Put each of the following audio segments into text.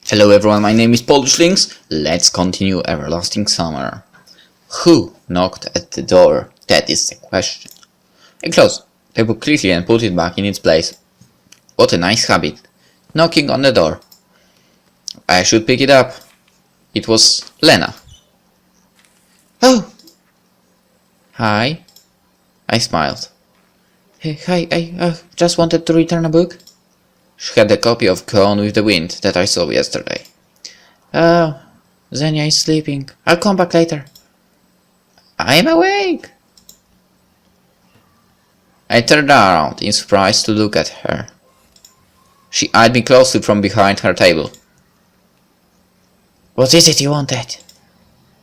Hello everyone, my name is PolishLynx. Let's continue Everlasting Summer. Who knocked at the door? That is the question. I closed the book quickly and put it back in its place. What a nice habit. Knocking on the door. I should pick it up. It was Lena. Oh! Hi. I smiled. Hey, hi, I just wanted to return a book. She had a copy of Gone with the Wind that I saw yesterday. Oh, Zenia is sleeping. I'll come back later. I'm awake. I turned around in surprise to look at her. She eyed me closely from behind her table. What is it you wanted?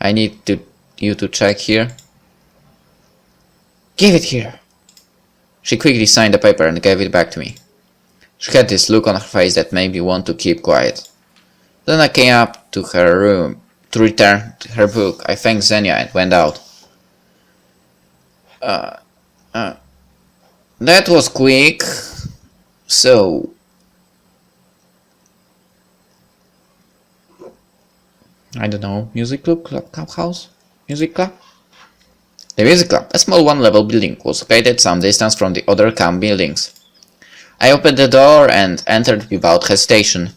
I need you to check here. Give it here. She quickly signed the paper and gave it back to me. She had this look on her face that made me want to keep quiet. Then I came up to her room to return her book. I thanked Zenia and went out. That was quick. So... I don't know, music clubhouse? Music club? The music club, a small one-level building, was located some distance from the other camp buildings. I opened the door and entered without hesitation.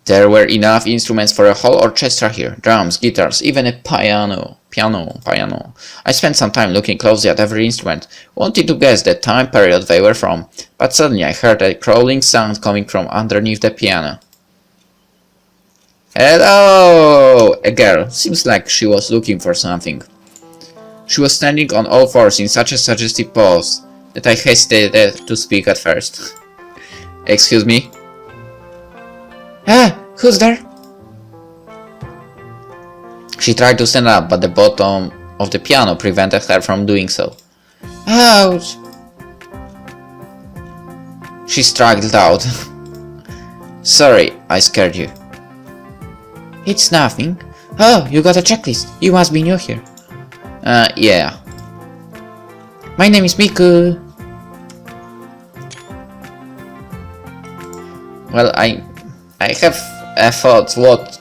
There were enough instruments for a whole orchestra here, drums, guitars, even a piano. I spent some time looking closely at every instrument, wanting to guess the time period they were from, but suddenly I heard a crawling sound coming from underneath the piano. Hello! A girl. Seems like she was looking for something. She was standing on all fours in such a suggestive pose that I hesitated to speak at first. Excuse me? Ah, who's there? She tried to stand up, but the bottom of the piano prevented her from doing so. Ouch! She struggled out. Sorry, I scared you. It's nothing. Oh, you got a checklist. You must be new here. Yeah. My name is Miku. Well, I have a thought what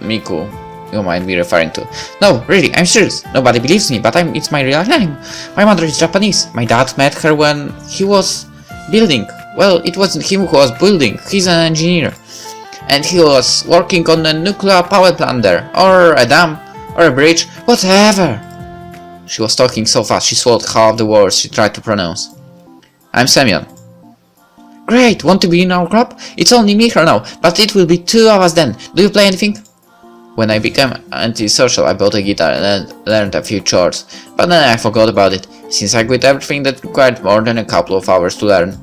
Miku you might be referring to. No, really, I'm serious. Nobody believes me, but it's my real name. My mother is Japanese. My dad met her when he was building. Well, it wasn't him who was building. He's an engineer. And he was working on a nuclear power plant there, or a dam, or a bridge, whatever. She was talking so fast she swallowed half the words she tried to pronounce. I'm Semyon. Great, want to be in our club? It's only me here now, but it will be 2 of us then. Do you play anything? When I became antisocial, I bought a guitar and learned a few chords, but then I forgot about it, since I quit everything that required more than a couple of hours to learn.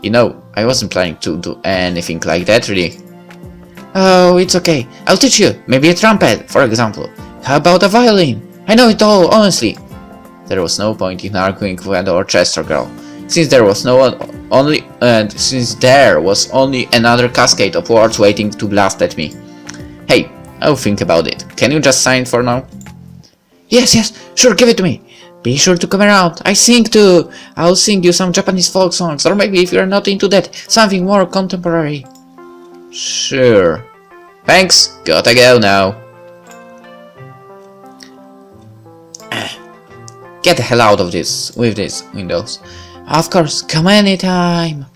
You know, I wasn't planning to do anything like that, really. Oh, it's okay. I'll teach you. Maybe a trumpet, for example. How about a violin? I know it all, honestly. There was no point in arguing with the orchestra girl, since there was only another cascade of words waiting to blast at me. Hey, I'll think about it. Can you just sign for now? Yes, sure, give it to me. Be sure to come around. I sing too. I'll sing you some Japanese folk songs, or maybe if you're not into that, something more contemporary. Sure. Thanks. Gotta go now. Get the hell out of this with these windows. Of course, come anytime.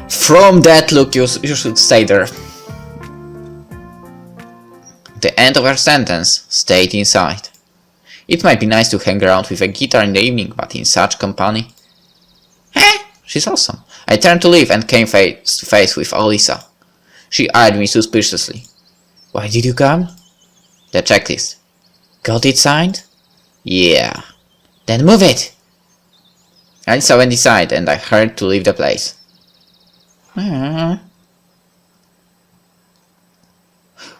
From that look, you should stay there. The end of her sentence stayed inside. It might be nice to hang around with a guitar in the evening, but in such company... She's awesome. I turned to leave and came face to face with Alisa. She eyed me suspiciously. Why did you come? The checklist. Got it signed? Yeah. Then move it! Alisa went inside and I hurried to leave the place.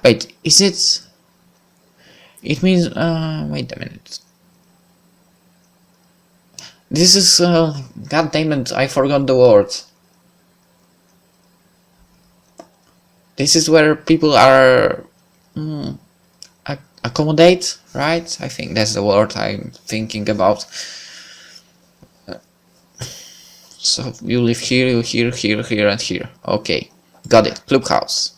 Wait, is it... It means... wait a minute. This is... God damn it, I forgot the words. This is where people are... accommodate, right? I think that's the word I'm thinking about. So you live here, here, and here. Okay, got it. Clubhouse.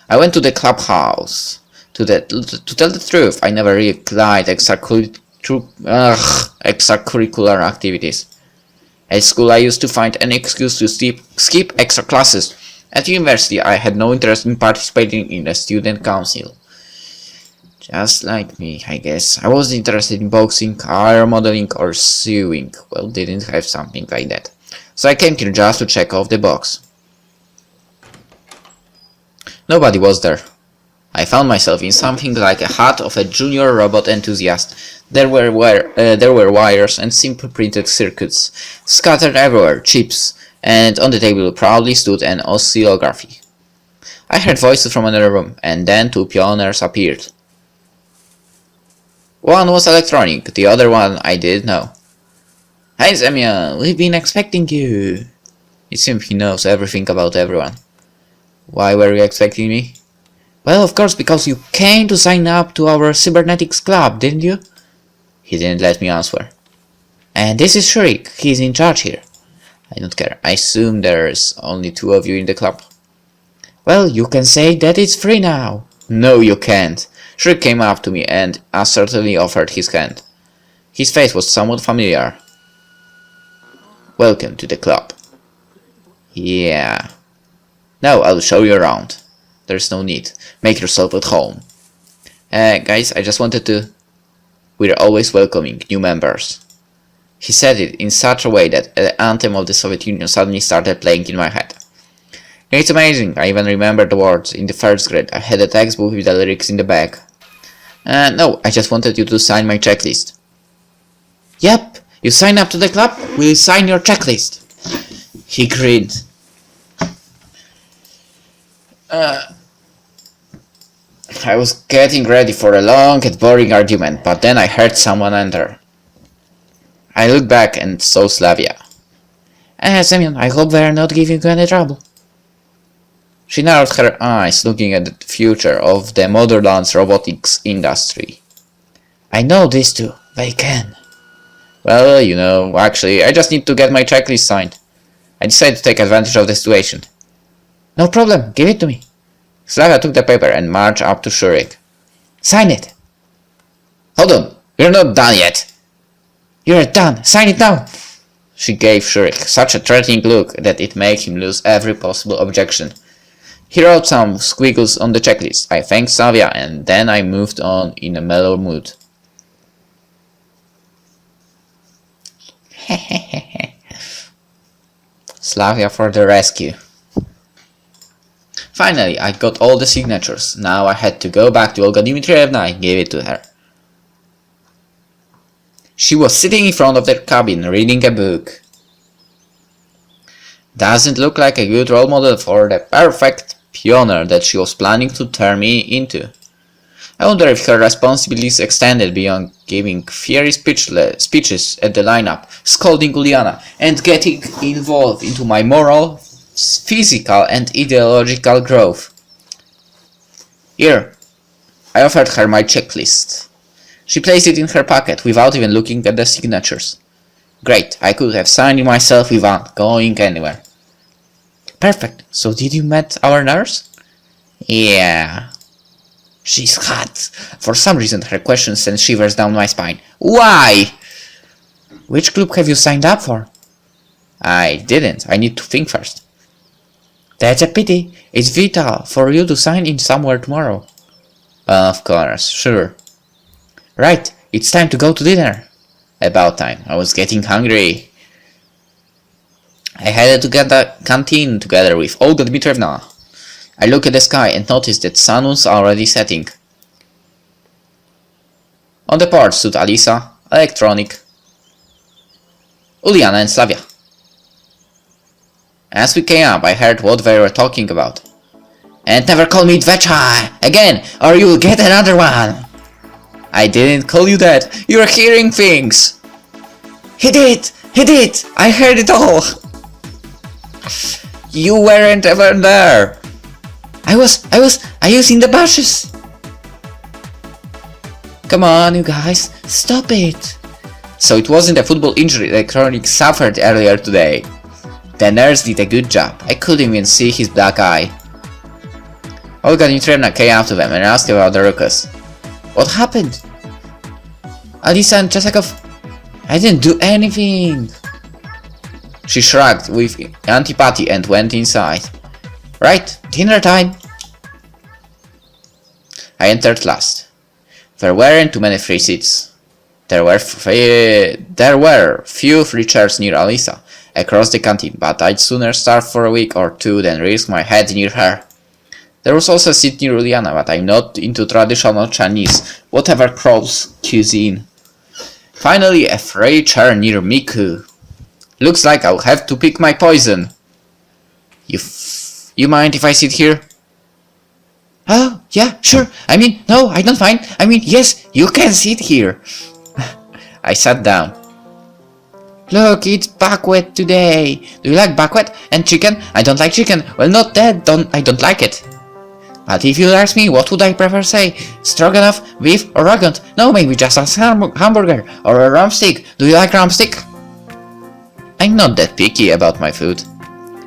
I went to the clubhouse. To tell the truth, I never really liked extracurricular activities. At school, I used to find an excuse to skip extra classes. At university, I had no interest in participating in the student council. Just like me, I guess. I wasn't interested in boxing, car modeling, or sewing. Well, didn't have something like that. So I came here just to check off the box. Nobody was there. I found myself in something like a hut of a junior robot enthusiast. There were wires and simple printed circuits scattered everywhere, chips, and on the table proudly stood an oscillography. I heard voices from another room, and then two pioneers appeared. One was electronic, the other one I didn't know. Hi Semyon, we've been expecting you. It seems he knows everything about everyone. Why were you expecting me? Well, of course, because you came to sign up to our cybernetics club, didn't you? He didn't let me answer. And this is Shrik, he's in charge here. I don't care, I assume there's only two of you in the club. Well, you can say that it's free now. No, you can't. Shrik came up to me and assertively offered his hand. His face was somewhat familiar. Welcome to the club. Yeah. Now I'll show you around. There's no need. Make yourself at home. Guys, I just wanted to... We're always welcoming new members. He said it in such a way that the anthem of the Soviet Union suddenly started playing in my head. It's amazing, I even remember the words. In the first grade, I had a textbook with the lyrics in the back. No, I just wanted you to sign my checklist. Yep, you sign up to the club, we'll sign your checklist. He grinned. I was getting ready for a long and boring argument, but then I heard someone enter. I looked back and saw Slavia. Semyon, I hope they're not giving you any trouble. She narrowed her eyes, looking at the future of the motherland's robotics industry. I know these two, they can. Well, you know, actually, I just need to get my checklist signed. I decided to take advantage of the situation. No problem, give it to me. Slavia took the paper and marched up to Shrik. Sign it. Hold on, we're not done yet. You're done, sign it now. She gave Shrik such a threatening look that it made him lose every possible objection. He wrote some squiggles on the checklist. I thanked Slavia and then I moved on in a mellow mood. Slavia for the rescue. Finally, I got all the signatures. Now I had to go back to Olga Dmitrievna and give it to her. She was sitting in front of their cabin reading a book. Doesn't look like a good role model for the perfect pioneer that she was planning to turn me into. I wonder if her responsibilities extended beyond giving fiery speeches at the lineup, scolding Uliana, and getting involved into my moral, physical and ideological growth. Here, I offered her my checklist. She placed it in her pocket without even looking at the signatures. Great, I could have signed it myself without going anywhere. Perfect, so did you meet our nurse? Yeah. She's hot. For some reason her question sent shivers down my spine. Why? Which club have you signed up for? I didn't, I need to think first. That's a pity. It's vital for you to sign in somewhere tomorrow. Of course, sure. Right, it's time to go to dinner. About time, I was getting hungry. I headed to the canteen together with Olga Dmitrievna. I looked at the sky and noticed that sun was already setting. On the porch stood Alisa, Electronic, Uliana and Slavia. As we came up, I heard what they were talking about. And never call me Dvecha again, or you'll get another one. I didn't call you that. You're hearing things. He did. I heard it all. You weren't ever there. I was in the bushes. Come on, you guys, stop it. So it wasn't a football injury Electronic suffered earlier today. The nurse did a good job. I couldn't even see his black eye. Olga Dmitrievna came up to them and asked about the ruckus. What happened? Alisa and Chesakov... I didn't do anything. She shrugged with antipathy and went inside. Right, dinner time. I entered last. There weren't too many free seats. There were few free chairs near Alisa, across the canteen, but I'd sooner starve for a week or two than risk my head near her. There was also a seat near Uliana, but I'm not into traditional Chinese, whatever Crow's cuisine. Finally, a free chair near Miku. Looks like I'll have to pick my poison. You mind if I sit here? Oh, yeah, sure. I mean, no, I don't mind. I mean, yes, you can sit here. I sat down. Look, it's banquet today. Do you like banquet and chicken? I don't like chicken. Well, not that, I don't like it. But if you ask me, what would I prefer say? Stroganoff, beef, or ragout? No, maybe just a hamburger or a rumstick. Do you like rumstick? I'm not that picky about my food.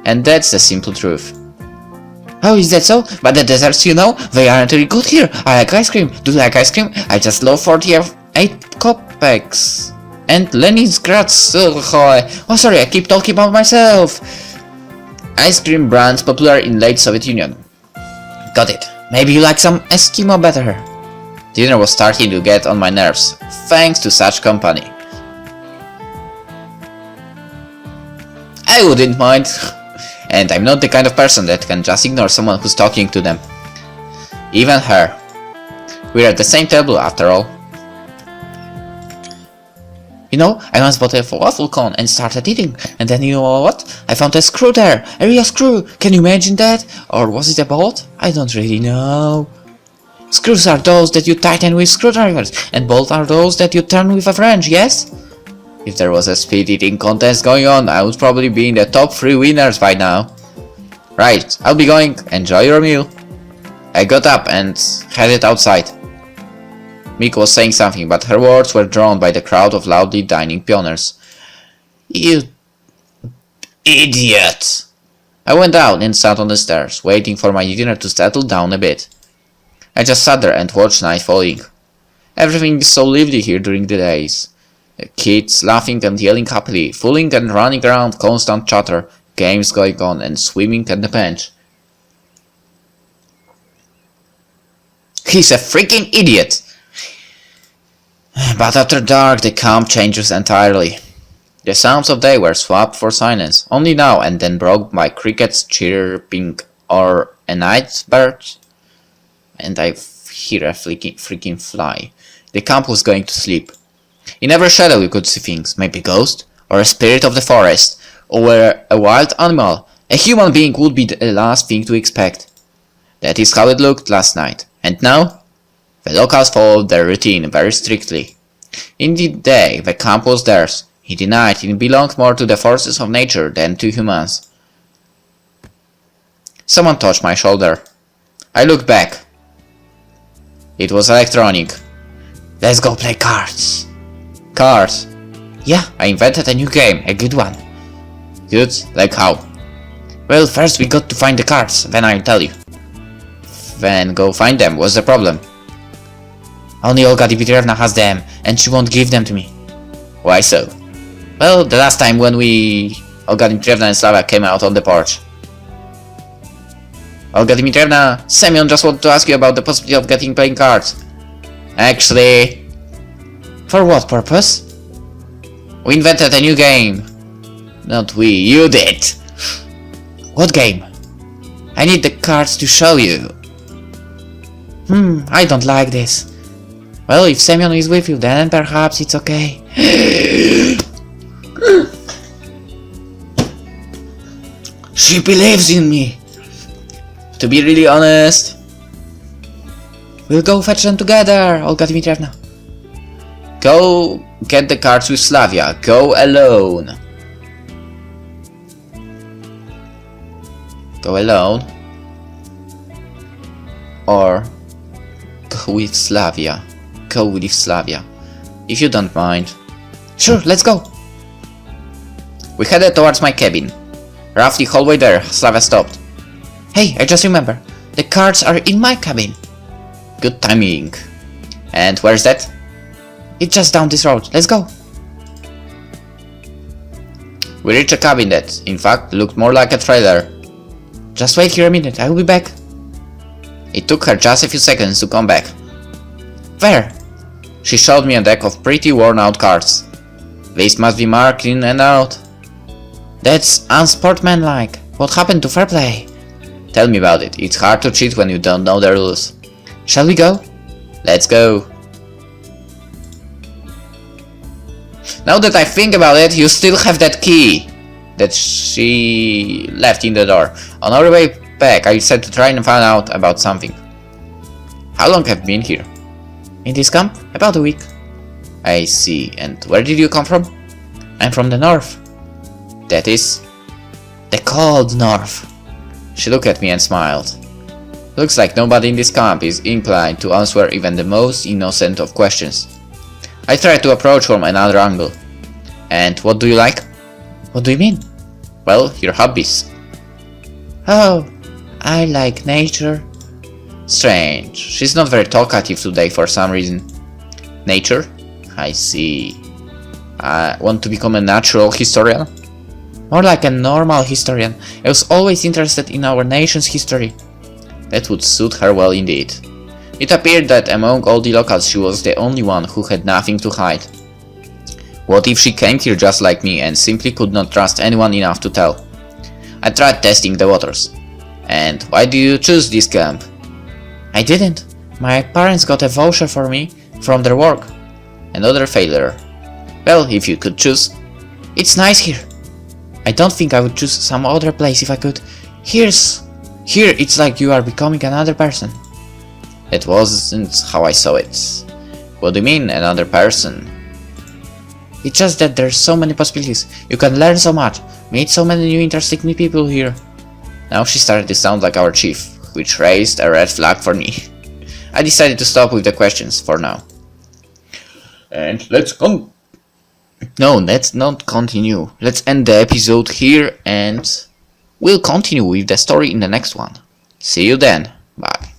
And that's the simple truth. Oh, is that so? But the desserts, you know, they aren't really good here. I like ice cream. Do you like ice cream? I just love 48 kopecks. And Leningrad. Oh, sorry, I keep talking about myself. Ice cream brands popular in late Soviet Union. Got it. Maybe you like some Eskimo better. Dinner was starting to get on my nerves, thanks to such company. I wouldn't mind. And I'm not the kind of person that can just ignore someone who's talking to them. Even her. We're at the same table after all. You know, I once bought a waffle cone and started eating, and then you know what? I found a screw there! A real screw! Can you imagine that? Or was it a bolt? I don't really know. Screws are those that you tighten with screwdrivers, and bolts are those that you turn with a wrench, yes? If there was a speed eating contest going on, I would probably be in the top 3 winners by now. Right, I'll be going. Enjoy your meal. I got up and headed outside. Miku was saying something, but her words were drowned by the crowd of loudly dining pioneers. You idiot! I went down and sat on the stairs, waiting for my dinner to settle down a bit. I just sat there and watched night falling. Everything is so lively here during the days. Kids laughing and yelling happily, fooling and running around, constant chatter, games going on, and swimming at the bench. He's a freaking idiot! But after dark, the calm changes entirely. The sounds of day were swapped for silence, only now and then broke by crickets chirping or a night bird. And I hear a freaking fly. The camp was going to sleep. In every shadow you could see things, maybe a ghost, or a spirit of the forest, or a wild animal. A human being would be the last thing to expect. That is how it looked last night. And now? The locals followed their routine very strictly. In the day, the camp was theirs. In the night, it belonged more to the forces of nature than to humans. Someone touched my shoulder. I looked back. It was electronic. Let's go play cards. Cards? Yeah, I invented a new game, a good one. Good? Like how? Well, first we got to find the cards, then I'll tell you. Then go find them, what's the problem? Only Olga Dmitrievna has them, and she won't give them to me. Why so? Well, the last time when Olga Dmitrievna and Slava came out on the porch. Olga Dmitrievna, Semyon just wanted to ask you about the possibility of getting playing cards. Actually... For what purpose? We invented a new game. Not we, you did. What game? I need the cards to show you. I don't like this. Well, if Semyon is with you, then perhaps it's okay. She believes in me. To be really honest, we'll go fetch them together, Olga Dmitrievna. Go get the cards with Slavia. Go alone. Go alone. Or go with Slavia. Go with Slavia. If you don't mind. Sure, let's go. We headed towards my cabin. Roughly halfway there, Slava stopped. Hey, I just remember. The cards are in my cabin. Good timing. And where's that? It's just down this road. Let's go. We reached a cabin that, in fact, looked more like a trailer. Just wait here a minute, I will be back. It took her just a few seconds to come back. Where? She showed me a deck of pretty worn out cards. These must be marked in and out. That's unsportsmanlike. What happened to fair play? Tell me about it. It's hard to cheat when you don't know the rules. Shall we go? Let's go. Now that I think about it, you still have that key that she left in the door. On our way back, I said to try and find out about something. How long have you been here? In this camp? About a week. I see. And where did you come from? I'm from the north. That is? The cold north. She looked at me and smiled. Looks like nobody in this camp is inclined to answer even the most innocent of questions. I tried to approach from another angle. And what do you like? What do you mean? Well, your hobbies. Oh, I like nature. Strange. She's not very talkative today for some reason. Nature? I see. I want to become a natural historian? More like a normal historian. I was always interested in our nation's history. That would suit her well indeed. It appeared that among all the locals she was the only one who had nothing to hide. What if she came here just like me and simply could not trust anyone enough to tell? I tried testing the waters. And why did you choose this camp? I didn't. My parents got a voucher for me from their work. Another failure. Well, if you could choose. It's nice here. I don't think I would choose some other place if I could. Here it's like you are becoming another person. That wasn't how I saw it. What do you mean, another person? It's just that there's so many possibilities. You can learn so much, meet so many new interesting people here. Now she started to sound like our chief, which raised a red flag for me. I decided to stop with the questions for now. And let's not continue. Let's end the episode here and we'll continue with the story in the next one. See you then. Bye.